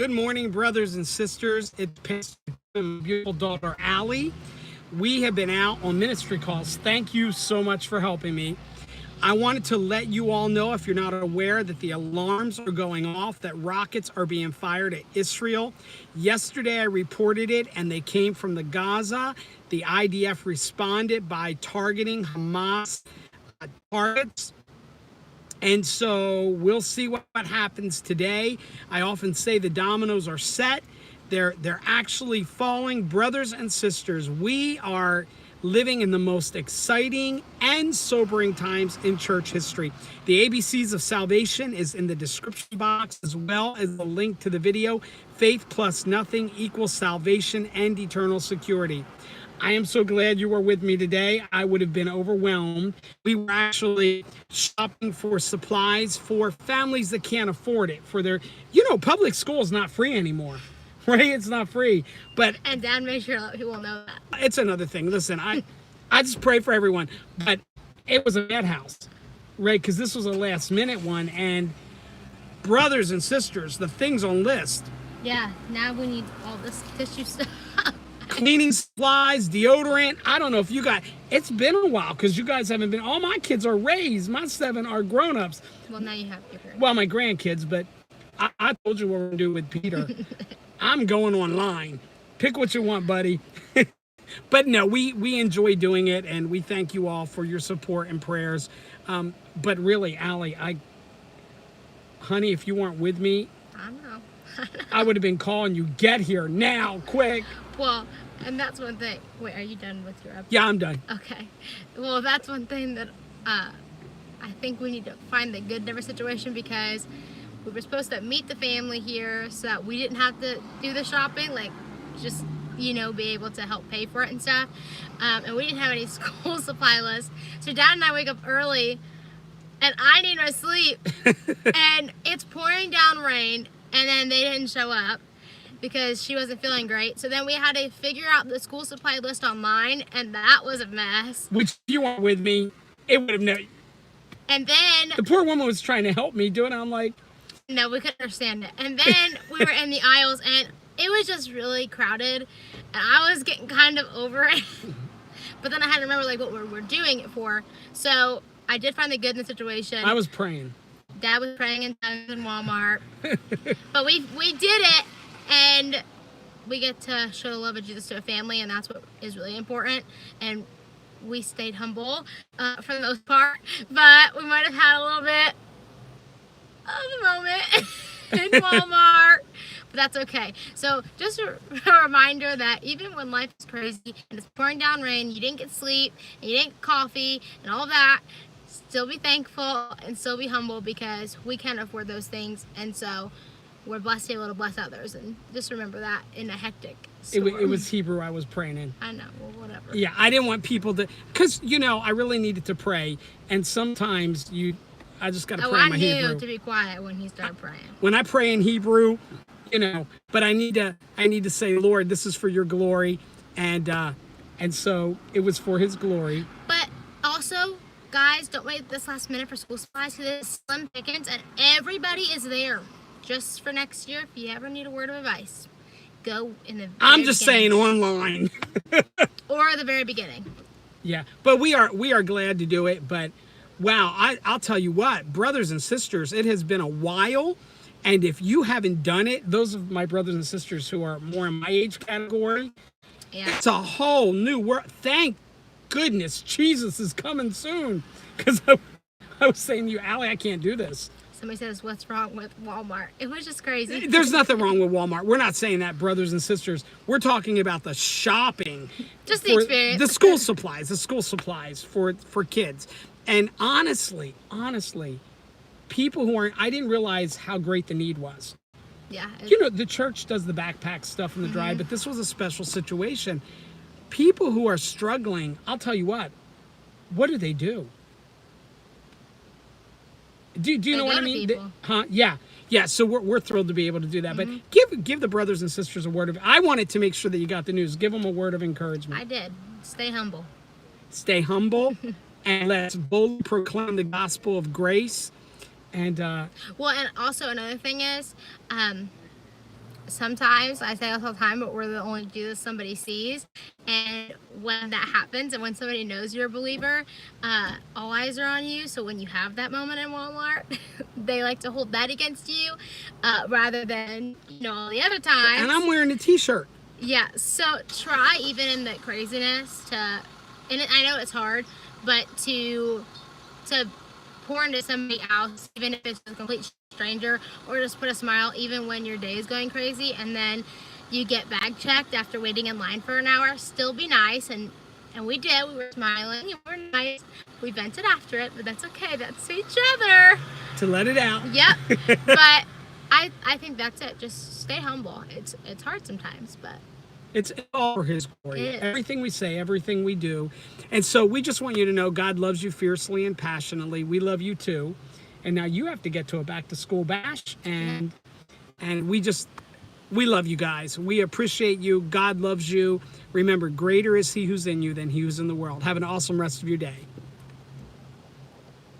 Good morning, brothers and sisters. It's Pastor and my beautiful daughter, Allie. We have been out on ministry calls. Thank you so much for helping me. I wanted to let you all know, if you're not aware, that the alarms are going off, that rockets are being fired at Israel. Yesterday, I reported it, and they came from the Gaza. The IDF responded by targeting Hamas targets. And so we'll see what happens today. I often say the dominoes are set. They're actually falling. Brothers and sisters, we are living in the most exciting and sobering times in church history. The ABCs of salvation is in the description box, as well as the link to the video. Faith plus nothing equals salvation and eternal security. I am so glad you were with me today. I would have been overwhelmed. We were actually shopping for supplies for families that can't afford it. For their, public school is not free anymore, right? It's not free. And Dad made sure that people know that. It's another thing. Listen, I just pray for everyone. But it was a madhouse, right? Because this was a last minute one. And brothers and sisters, the things on list. Yeah, now we need all this tissue stuff. Cleaning supplies, deodorant. I don't know if you guys, it's been a while because you guys haven't been. All my kids are raised. My 7 are grown-ups. Well, now you have your parents. Well, my grandkids, but I told you what we're going to do with Peter. I'm going online. Pick what you want, buddy. But no, we enjoy doing it, and we thank you all for your support and prayers. But really, Allie, honey, if you weren't with me, I know. I would have been calling you, get here now, quick. Well, and that's one thing. Wait, are you done with your episode? Yeah, I'm done. Okay. Well, that's one thing that I think we need to find the good in every situation, because we were supposed to meet the family here so that we didn't have to do the shopping, like just, be able to help pay for it and stuff. And we didn't have any school supply list. So Dad and I wake up early, and I need my sleep. And it's pouring down rain, and then they didn't show up because she wasn't feeling great. So then we had to figure out the school supply list online, and that was a mess. Which, if you weren't with me, it would have known. And then The poor woman was trying to help me do it. I'm like, no, we couldn't understand it. And then we were in the aisles, and it was just really crowded, and I was getting kind of over it. But then I had to remember what we're doing it for. So I did find the good in the situation. I was praying. Dad was praying in tongues in Walmart. But we did it, and we get to show the love of Jesus to a family, and that's what is really important. And we stayed humble for the most part, but we might have had a little bit of a moment in Walmart, but that's okay. So just a reminder that even when life is crazy and it's pouring down rain, you didn't get sleep, and you didn't get coffee, and all that, still be thankful and still be humble, because we can't afford those things, and so we're blessed to be able to bless others. And just remember that in a hectic storm. It was Hebrew I was praying in. I know, well, whatever. Yeah, I didn't want people to, because, I really needed to pray, and sometimes I just got to pray in my Hebrew. I knew to be quiet when he started praying. When I pray in Hebrew, but I need to say, Lord, this is for your glory, and so it was for his glory. But also, guys, don't wait this last minute for school supplies, because it's slim pickings, and everybody is there. Just for next year, if you ever need a word of advice, go in the I'm just saying online. Or the very beginning. Yeah, but we are glad to do it. But wow, I'll tell you what, brothers and sisters, it has been a while. And if you haven't done it, those of my brothers and sisters who are more in my age category, yeah, it's a whole new world. Thank goodness Jesus is coming soon. Because I was saying to you, Allie, I can't do this. Somebody says, what's wrong with Walmart? It was just crazy. There's nothing wrong with Walmart. We're not saying that, brothers and sisters. We're talking about the shopping. Just the experience. The school supplies for kids. And honestly, people who aren't, I didn't realize how great the need was. Yeah. The church does the backpack stuff in the drive, but this was a special situation. People who are struggling, I'll tell you what do they do? Do you know what I mean? Huh? Yeah. So we're thrilled to be able to do that. But give the brothers and sisters a word of. I wanted to make sure that you got the news. Give them a word of encouragement. I did. Stay humble. Stay humble, and let's boldly proclaim the gospel of grace. And well, and also another thing is, sometimes, I say this all the time, but we're the only Jesus somebody sees. And when that happens, and when somebody knows you're a believer, all eyes are on you. So when you have that moment in Walmart, they like to hold that against you, rather than, all the other times. And I'm wearing a t-shirt. Yeah, so try, even in the craziness, and I know it's hard, but to pour into somebody else, even if it's a complete stranger, or just put a smile even when your day is going crazy, and then you get bag checked after waiting in line for an hour. Still be nice, and we did. We were smiling, we were nice. We vented after it, but that's okay. That's each other. To let it out. Yep. But I think that's it. Just stay humble. It's hard sometimes, but it's all for His glory. Everything we say, everything we do. And so we just want you to know God loves you fiercely and passionately. We love you too. And now you have to get to a back to school bash, and we love you guys. We appreciate you. God loves you. Remember, greater is He who's in you than he who's in the world. Have an awesome rest of your day.